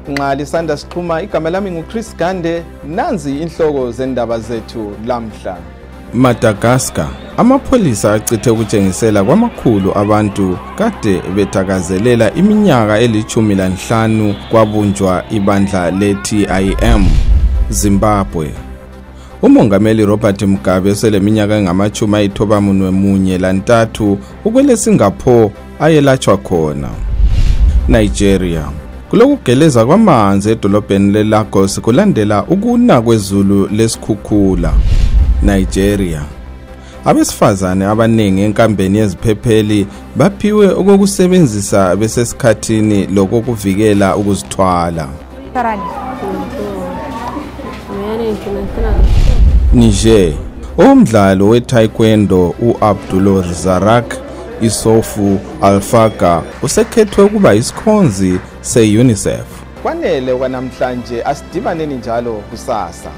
Nxa lisanda siqhuma igama lami nguChris Gande, nanzi inhloko zendaba zethu lamhla. Madagascar, amapholisa achithe ukutshengisela kwamakhulu abantu kade bethakazelela iminyaka eli-15 kwabunjwa ibandla le-TIM. Zimbabwe, umongameli Robert Mugabe seleminyaka engama-93 ukwele Singapore ayelatshwa khona. Nigeria, kulokugeleza kwamanzi edolobheni leLagos kulandela ukuna kwezulu lesikhukhula. Nigeria, abesifazane abaningi enkambeni yeziphepheli baphiwe okokusebenzisa besesikhathini lokuvikela ukuzithwala. Niger, umdlalo we-taekwondo u-Abdulrazak Isofu Alfaga usekhethwe ukuba isikhonzi se-UNICEF. Kwanele kwanamhlanje asidibaneni njalo kusasa.